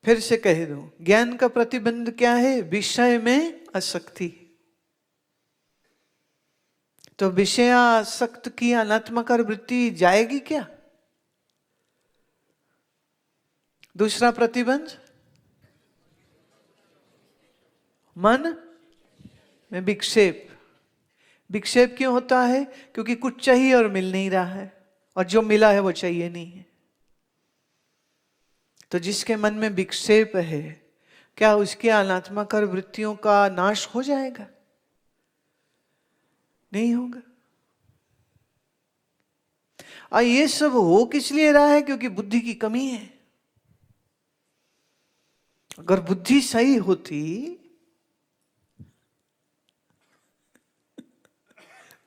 फिर से कह दूं, ज्ञान का प्रतिबंध क्या है? विषय में आसक्ति। तो विषयासक्त की अनात्मकार वृत्ति जाएगी क्या? दूसरा प्रतिबंध, मन में विक्षेप। विक्षेप क्यों होता है? क्योंकि कुछ चाहिए और मिल नहीं रहा है, और जो मिला है वो चाहिए नहीं है। तो जिसके मन में विक्षेप है, क्या उसके अनात्मकार वृत्तियों का नाश हो जाएगा? नहीं होगा। और ये सब हो किस लिए रहा है? क्योंकि बुद्धि की कमी है। अगर बुद्धि सही होती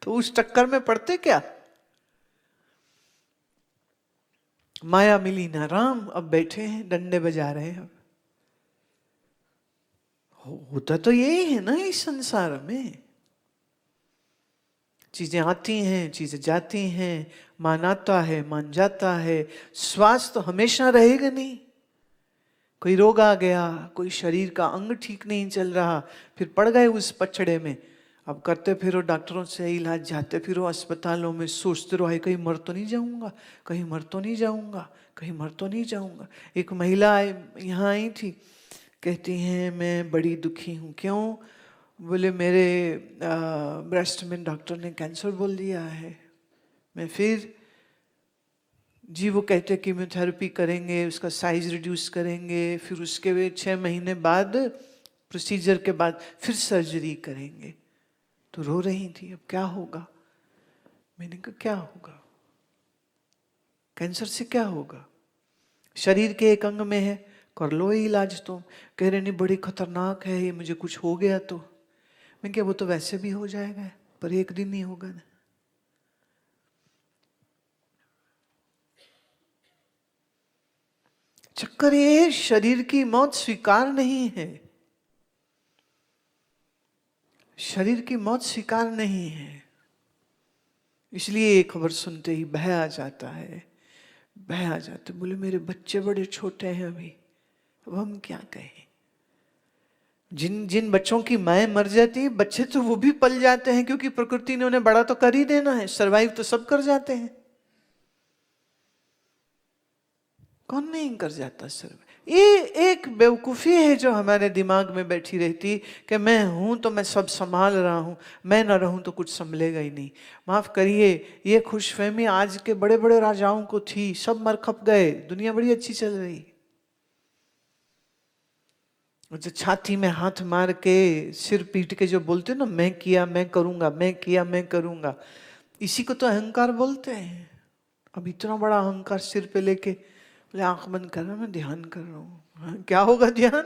तो उस चक्कर में पड़ते क्या? माया मिली ना राम, अब बैठे हैं डंडे बजा रहे हैं। होता तो यही है ना इस संसार में। चीजें आती हैं, चीजें जाती हैं, मान आता है, मान जाता है। स्वास्थ्य तो हमेशा रहेगा नहीं। कोई रोग आ गया, कोई शरीर का अंग ठीक नहीं चल रहा, फिर पड़ गए उस पछड़े में। अब करते फिरो डॉक्टरों से इलाज, जाते फिरो अस्पतालों में, सोचते रहो कहीं मर तो नहीं जाऊंगा, कहीं मर तो नहीं जाऊंगा, कहीं मर तो नहीं जाऊंगा। एक महिला यहाँ आई थी, कहती हैं मैं बड़ी दुखी हूँ। क्यों? बोले मेरे ब्रेस्ट में डॉक्टर ने कैंसर बोल दिया है। मैं फिर जी, वो कहते हैं कीमोथेरेपी करेंगे, उसका साइज रिड्यूस करेंगे, फिर उसके 6 महीने बाद प्रोसीजर के बाद फिर सर्जरी करेंगे। तो रो रही थी, अब क्या होगा? मैंने कहा क्या होगा? कैंसर से क्या होगा? शरीर के एक अंग में है, कर लो ये इलाज। तो कह रहे नहीं बड़ी खतरनाक है ये, मुझे कुछ हो गया तो। मैं क्या, वो तो वैसे भी हो जाएगा, पर एक दिन नहीं होगा ना। चक्कर ये शरीर की मौत स्वीकार नहीं है। शरीर की मौत स्वीकार नहीं है। इसलिए ये खबर सुनते ही भय आ जाता है, भय आ जाते। बोले मेरे बच्चे बड़े छोटे हैं अभी, अब हम क्या कहें? जिन जिन बच्चों की माएँ मर जाती है, बच्चे तो वो भी पल जाते हैं, क्योंकि प्रकृति ने उन्हें बड़ा तो कर ही देना है। सरवाइव तो सब कर जाते हैं, कौन नहीं कर जाता सर्वाइव? ये एक बेवकूफ़ी है जो हमारे दिमाग में बैठी रहती कि मैं हूं तो मैं सब संभाल रहा हूं, मैं ना रहूं तो कुछ संभलेगा ही नहीं। माफ करिए, ये खुशफहमी आज के बड़े बड़े राजाओं को थी, सब मर खप गए, दुनिया बड़ी अच्छी चल रही। जो छाती में हाथ मार के सिर पीट के जो बोलते ना, मैं किया मैं करूंगा, मैं किया मैं करूंगा, इसी को तो अहंकार बोलते हैं। अब इतना बड़ा अहंकार सिर पे लेके बोले आंख बंद कर रहा, मैं ध्यान कर रहा हूँ। हाँ, क्या होगा ध्यान?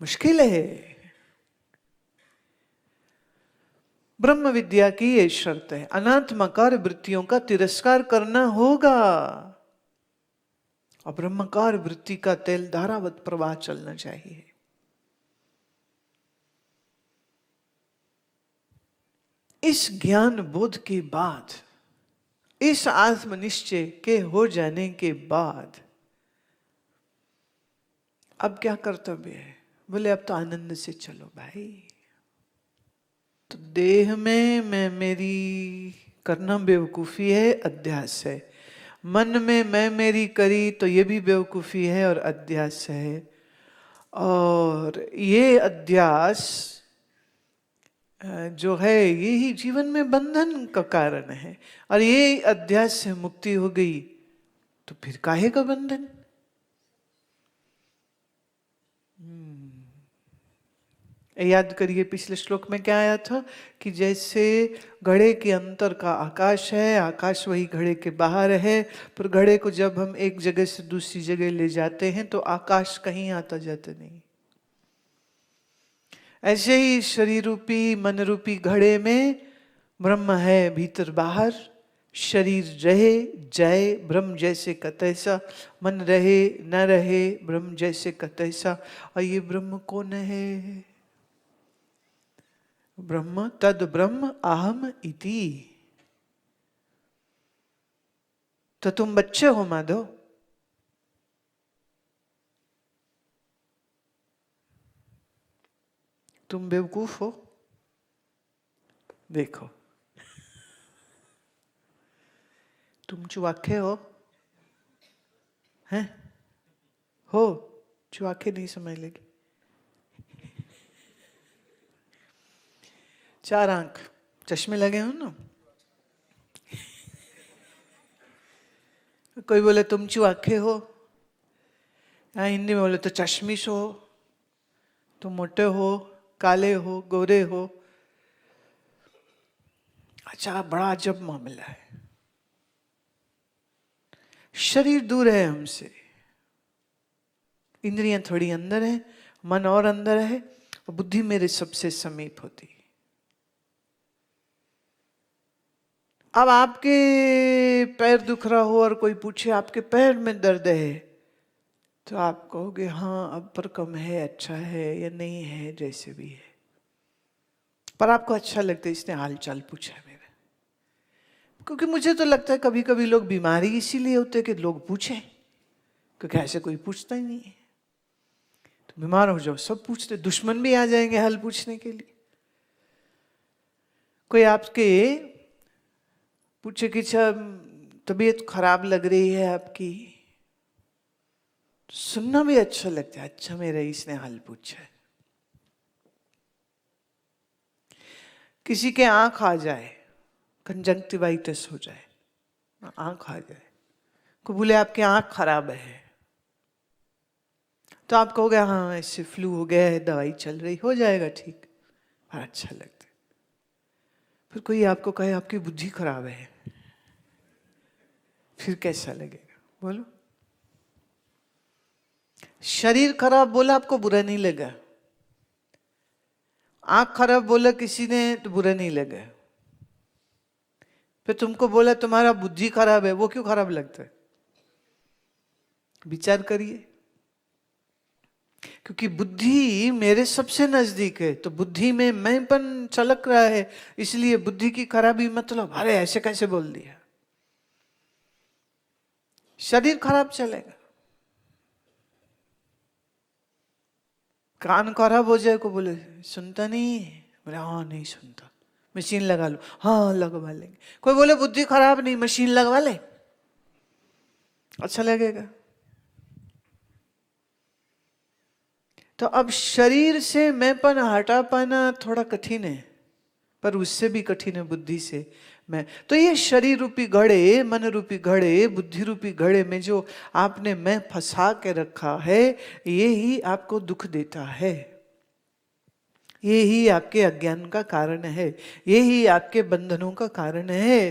मुश्किल है। ब्रह्म विद्या की ये शर्त है, अनात्मकार वृत्तियों का तिरस्कार करना होगा, और ब्रह्मकार वृत्ति का तेल धारावत प्रवाह चलना चाहिए। इस ज्ञान बोध के बाद, इस आत्मनिश्चय के हो जाने के बाद अब क्या कर्तव्य है? बोले अब तो आनंद से चलो भाई। तो देह में मैं मेरी करना बेवकूफ़ी है, अध्यास है। मन में मैं मेरी करी तो ये भी बेवकूफ़ी है और अध्यास है। और ये अध्यास जो है, ये ही जीवन में बंधन का कारण है। और ये अध्यास से मुक्ति हो गई तो फिर काहे का बंधन? याद करिए पिछले श्लोक में क्या आया था कि जैसे घड़े के अंतर का आकाश है, आकाश वही घड़े के बाहर है, पर घड़े को जब हम एक जगह से दूसरी जगह ले जाते हैं तो आकाश कहीं आता जाता नहीं। ऐसे ही शरीर रूपी मन रूपी घड़े में ब्रह्म है भीतर बाहर। शरीर रहे जाए ब्रह्म जैसे का तैसा, मन रहे न रहे ब्रह्म जैसे का तैसा। और ये ब्रह्म कौन है? ब्रह्म तद ब्रह्म अहम इति। तो तुम बच्चे हो माधव। तुम बेवकूफ हो। देखो, तुम चुवाखे हो, हैं? हो, चुवाखे नहीं समझ लेगी। 4 आंख, चश्मे लगे हो ना। कोई बोले तुम चुवाखे हो, या हिंदी में बोले तो चश्मिश हो, तुम मोटे हो, काले हो, गोरे हो। अच्छा, बड़ा अजब मामला है। शरीर दूर है हमसे, इंद्रियां थोड़ी अंदर है, मन और अंदर है, और बुद्धि मेरे सबसे समीप होती। अब आपके पैर दुख रहा हो और कोई पूछे आपके पैर में दर्द है, तो आप कहोगे हाँ अब पर कम है, अच्छा है या नहीं है, जैसे भी है। पर आपको अच्छा लगता है इसने हाल चाल पूछा है मेरा। क्योंकि मुझे तो लगता है कभी कभी लोग बीमारी इसीलिए होते कि लोग पूछें, क्योंकि ऐसे कोई पूछता ही नहीं है। तो बीमार हो जाओ सब पूछते, दुश्मन भी आ जाएंगे हाल पूछने के लिए। कोई आपके पूछे कि अच्छा तबीयत खराब लग रही है आपकी, तो सुनना भी अच्छा लगता है, अच्छा मेरा इसने हाल पूछा है। किसी के आंख आ जाए, कंजंक्टिवाइटिस हो जाए, आंख आ जाए, को बोले आपकी आंख खराब है, तो आप कहोगे हाँ ऐसे फ्लू हो गया है, दवाई चल रही, हो जाएगा ठीक, और अच्छा लगता है। फिर कोई आपको कहे आपकी बुद्धि खराब है, फिर कैसा लगेगा बोलो? शरीर खराब बोला आपको बुरा नहीं लगा, आंख खराब बोला किसी ने तो बुरा नहीं लगा, फिर तुमको बोला तुम्हारा बुद्धि खराब है, वो क्यों खराब लगता है? विचार करिए। क्योंकि बुद्धि मेरे सबसे नजदीक है, तो बुद्धि में मैंपन चलक रहा है, इसलिए बुद्धि की खराबी मतलब अरे ऐसे कैसे बोल दिया। शरीर खराब चलेगा, कान खराब हो जाए को बोले सुनता नहीं, बोले हाँ नहीं सुनता, मशीन लगा लो, हाँ लगवा लेंगे। कोई बोले बुद्धि खराब नहीं, मशीन लगवा ले, अच्छा लगेगा। तो अब शरीर से मैंपन हटा पाना थोड़ा कठिन है, पर उससे भी कठिन है बुद्धि से मैं। तो ये शरीर रूपी घड़े, मन रूपी घड़े, बुद्धि रूपी घड़े में जो आपने मैं फंसा के रखा है, ये ही आपको दुख देता है, ये ही आपके अज्ञान का कारण है, ये ही आपके बंधनों का कारण है।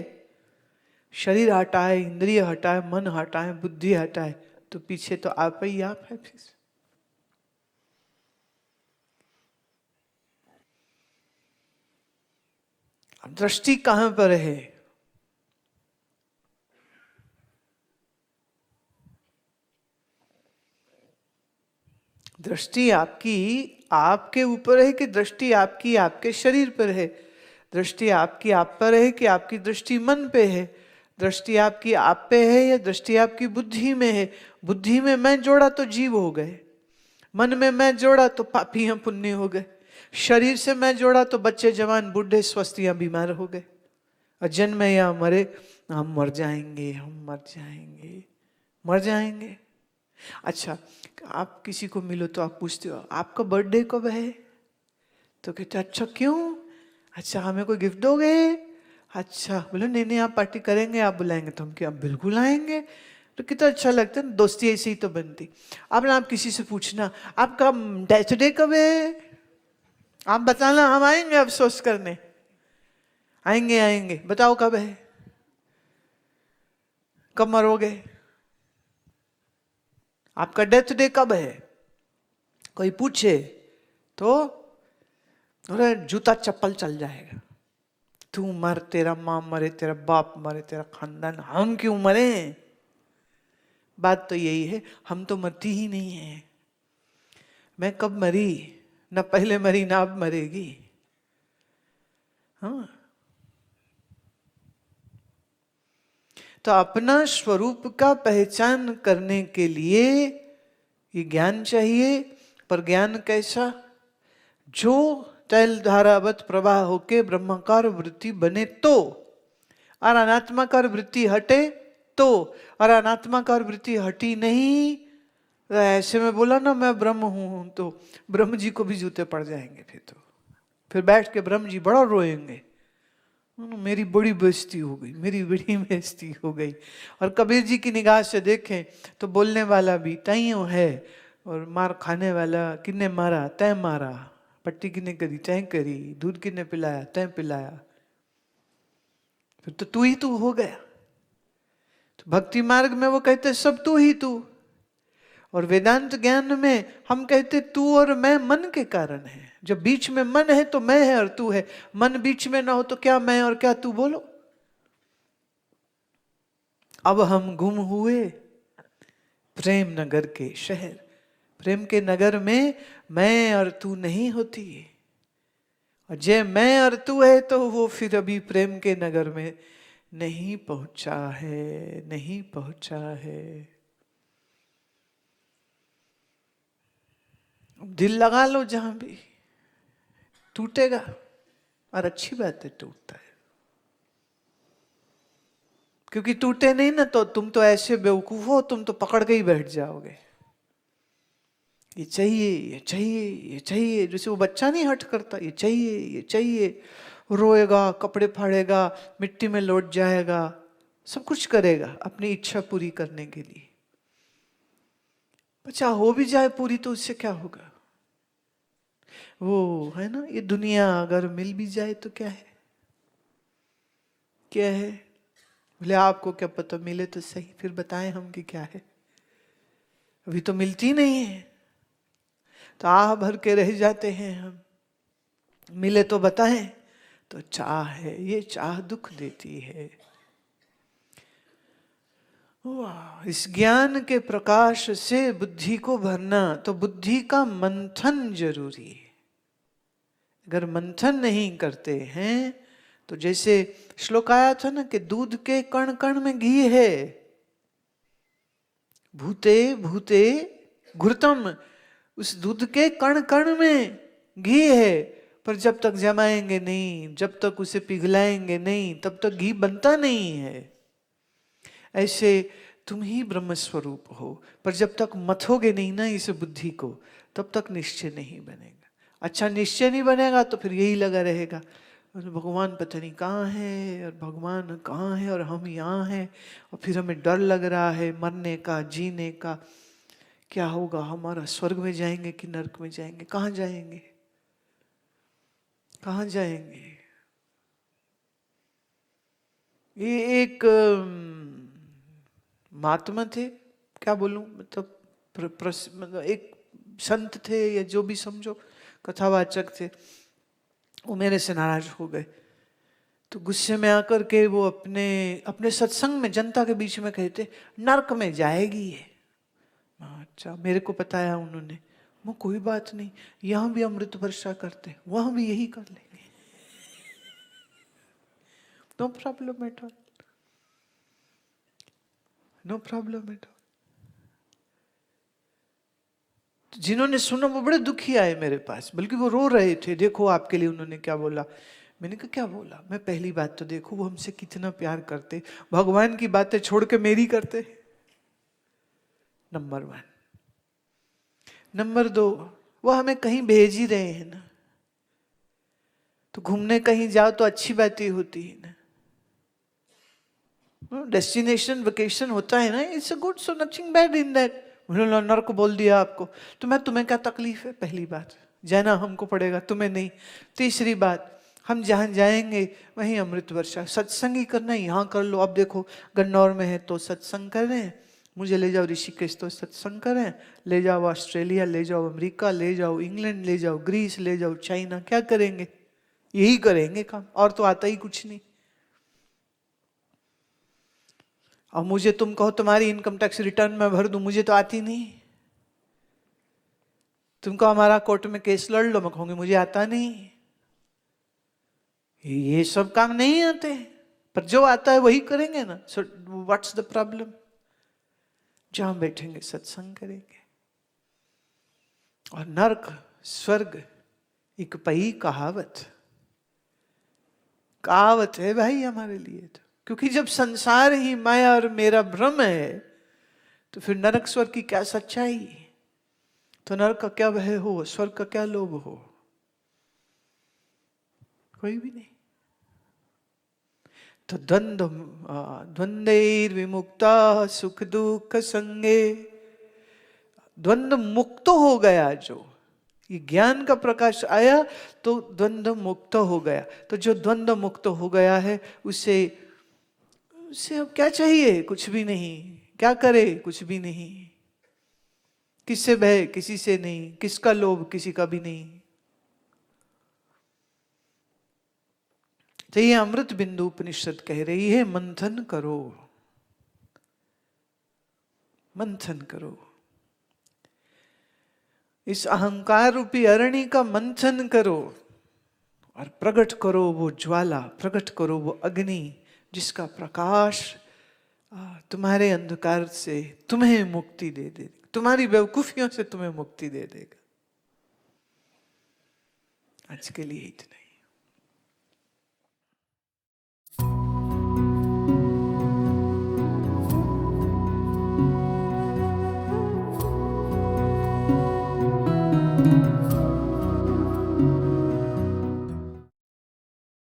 शरीर हटाए, इंद्रिय हटाए, मन हटाए, बुद्धि हटाए, तो पीछे तो आप ही आप है। फिर अब दृष्टि कहां पर है? दृष्टि आपकी आपके ऊपर है कि दृष्टि आपकी आपके शरीर पर है? दृष्टि आपकी आप पर है कि आपकी दृष्टि मन पे है? दृष्टि आपकी आप पे है या दृष्टि आपकी बुद्धि में है? बुद्धि में मैं जोड़ा तो जीव हो गए, मन में मैं जोड़ा तो पापी या पुण्य हो गए, शरीर से मैं जोड़ा तो बच्चे जवान बूढ़े स्वस्थ या बीमार हो गए। और जन्मे या मरे, हम मर जाएंगे, हम मर जाएंगे, मर जाएंगे। अच्छा, आप किसी को मिलो तो आप पूछते हो आपका बर्थडे कब है, तो कहते अच्छा क्यों, अच्छा हमें कोई गिफ्ट दोगे? अच्छा, बोलो नहीं नहीं आप पार्टी करेंगे, आप बुलाएंगे तो हम क्या बिल्कुल आएंगे। तो कितना अच्छा लगता है, दोस्ती ऐसी ही तो बनती। अब ना आप किसी से पूछना आपका डेथ डे कब है, आप बताना हम आएंगे अफसोस करने, आएंगे आएंगे, बताओ कब है, कब मरोगे, आपका डेथ डे कब है, कोई पूछे तो अरे जूता चप्पल चल जाएगा, तू मर, तेरा माँ मरे, तेरा बाप मरे, तेरा खानदान, हम क्यों मरे? बात तो यही है, हम तो मरती ही नहीं है। मैं कब मरी, ना पहले मरी ना अब मरेगी। हाँ, तो अपना स्वरूप का पहचान करने के लिए ये ज्ञान चाहिए। पर ज्ञान कैसा? जो तैल धारावत प्रवाह होके ब्रह्माकार वृत्ति बने तो, और अनात्माकार वृत्ति हटे तो। और अनात्माकार वृत्ति हटी नहीं, तो ऐसे में बोला ना मैं ब्रह्म हूं, तो ब्रह्म जी को भी जूते पड़ जाएंगे। फिर बैठ के ब्रह्म जी बड़ा रोएंगे, मेरी बड़ी बेइज्जती हो गई, मेरी बड़ी बेइज्जती हो गई। और कबीर जी की निगाह से देखें तो बोलने वाला भी ताइयों है, और मार खाने वाला किन्ने मारा, तैं मारा, पट्टी किन्ने करी, तैं करी, दूध किन्ने पिलाया, तैं पिलाया, फिर तो तू ही तू हो गया। तो भक्ति मार्ग में वो कहते सब तू ही तू, और वेदांत ज्ञान में हम कहते तू और मैं मन के कारण है। जब बीच में मन है तो मैं है और तू है, मन बीच में ना हो तो क्या मैं और क्या तू? बोलो। अब हम गुम हुए प्रेम नगर के शहर। प्रेम के नगर में मैं और तू नहीं होती, और जे मैं और तू है तो वो फिर अभी प्रेम के नगर में नहीं पहुंचा है, नहीं पहुंचा है। दिल लगा लो जहां भी, टूटेगा, और अच्छी बात है टूटता है, क्योंकि टूटे नहीं ना तो तुम तो ऐसे बेवकूफ हो, तुम तो पकड़ के ही बैठ जाओगे। ये चाहिए, ये चाहिए, ये चाहिए, जैसे वो बच्चा नहीं हट करता, ये चाहिए, ये चाहिए, रोएगा, कपड़े फाड़ेगा, मिट्टी में लौट जाएगा, सब कुछ करेगा अपनी इच्छा पूरी करने के लिए। बच्चा हो भी जाए पूरी तो उससे क्या होगा? वो है ना, ये दुनिया अगर मिल भी जाए तो क्या है? क्या है? बोले आपको क्या पता, मिले तो सही, फिर बताएं हम कि क्या है। अभी तो मिलती नहीं है, तो आह भर के रह जाते हैं हम। मिले तो बताएं, तो चाह है, ये चाह दुख देती है। वाह, इस ज्ञान के प्रकाश से बुद्धि को भरना, तो बुद्धि का मंथन जरूरी है। अगर मंथन नहीं करते हैं तो जैसे श्लोक आया था ना कि दूध के कण कण में घी है, भूते भूते घृतम, उस दूध के कण कण में घी है, पर जब तक जमाएंगे नहीं, जब तक उसे पिघलाएंगे नहीं, तब तक घी बनता नहीं है। ऐसे तुम ही ब्रह्म स्वरूप हो, पर जब तक मथोगे नहीं ना इस बुद्धि को, तब तक निश्चय नहीं बनेगा। अच्छा निश्चय नहीं बनेगा तो फिर यही लगा रहेगा, भगवान पता नहीं कहाँ है, और भगवान कहाँ है और हम यहाँ हैं, और फिर हमें डर लग रहा है मरने का, जीने का। क्या होगा हमारा? स्वर्ग में जाएंगे कि नरक में जाएंगे? कहाँ जाएंगे? कहाँ जाएंगे? ये एक महात्मा थे, क्या बोलूं, मतलब मतलब एक संत थे या जो भी समझो, कथावाचक थे। वो मेरे से नाराज हो गए, तो गुस्से में आकर के वो अपने अपने सत्संग में जनता के बीच में कहते नरक में जाएगी ये। अच्छा, मेरे को बताया उन्होंने, वो कोई बात नहीं, यहाँ भी अमृत वर्षा करते, वहां भी यही कर लेंगे, no problem at all, no problem at all. जिन्होंने सुना वो बड़े दुखी आए मेरे पास, बल्कि वो रो रहे थे, देखो आपके लिए उन्होंने क्या बोला। मैंने कहा क्या बोला? मैं पहली बात तो देखो वो हमसे कितना प्यार करते, भगवान की बातें छोड़ के मेरी करते, नंबर 1। नंबर 2, वो हमें कहीं भेज ही रहे हैं ना, तो घूमने कहीं जाओ तो अच्छी बात ही होती है ना, डेस्टिनेशन वेकेशन होता है ना, it's a good, so nothing bad in that. उन्होंने नरक बोल दिया आपको, तुम्हें क्या तकलीफ है? पहली बात, जाना हमको पड़ेगा, तुम्हें नहीं। तीसरी बात, हम जहाँ जाएंगे वहीं अमृत वर्षा, सत्संग ही करना है, यहाँ कर लो। अब देखो गन्नौर में है तो सत्संग कर रहे हैं, मुझे ले जाओ ऋषिकेश तो सत्संग करें, ले जाओ ऑस्ट्रेलिया, ले जाओ अमेरिका, ले जाओ इंग्लैंड, ले जाओ ग्रीस, ले जाओ चाइना, क्या करेंगे? यही करेंगे काम, और तो आता ही कुछ नहीं। और मुझे तुम कहो तुम्हारी इनकम टैक्स रिटर्न में भर दूं, मुझे तो आती नहीं। तुमको हमारा कोर्ट में केस लड़ लो, मैं कहूंगी मुझे आता नहीं। ये सब काम नहीं आते। पर जो आता है वही करेंगे ना, सो व्हाट्स द प्रॉब्लम? जहां बैठेंगे सत्संग करेंगे। और नरक स्वर्ग एक पई कहावत, कहावत है भाई हमारे लिए तो। क्योंकि जब संसार ही माया और मेरा भ्रम है, तो फिर नरक स्वर्ग की क्या सच्चाई? तो नरक का क्या भय हो, स्वर्ग का क्या लोभ हो? कोई भी नहीं। तो द्वंद्वैर विमुक्ता सुख दुख संगे, द्वंद्व मुक्त हो गया जो, ये ज्ञान का प्रकाश आया तो द्वंद्व मुक्त हो गया। तो जो द्वंद्व मुक्त हो गया है उसे अब क्या चाहिए? कुछ भी नहीं। क्या करे? कुछ भी नहीं। किससे भय? किसी से नहीं। किसका लोभ? किसी का भी नहीं। तो ये अमृत बिंदु उपनिषद कह रही है, मंथन करो, मंथन करो। इस अहंकार रूपी अरणी का मंथन करो और प्रकट करो वो ज्वाला, प्रकट करो वो अग्नि, जिसका प्रकाश तुम्हारे अंधकार से तुम्हें मुक्ति दे देगा, तुम्हारी बेवकूफियों से तुम्हें मुक्ति दे देगा। आज के लिए इतना ही।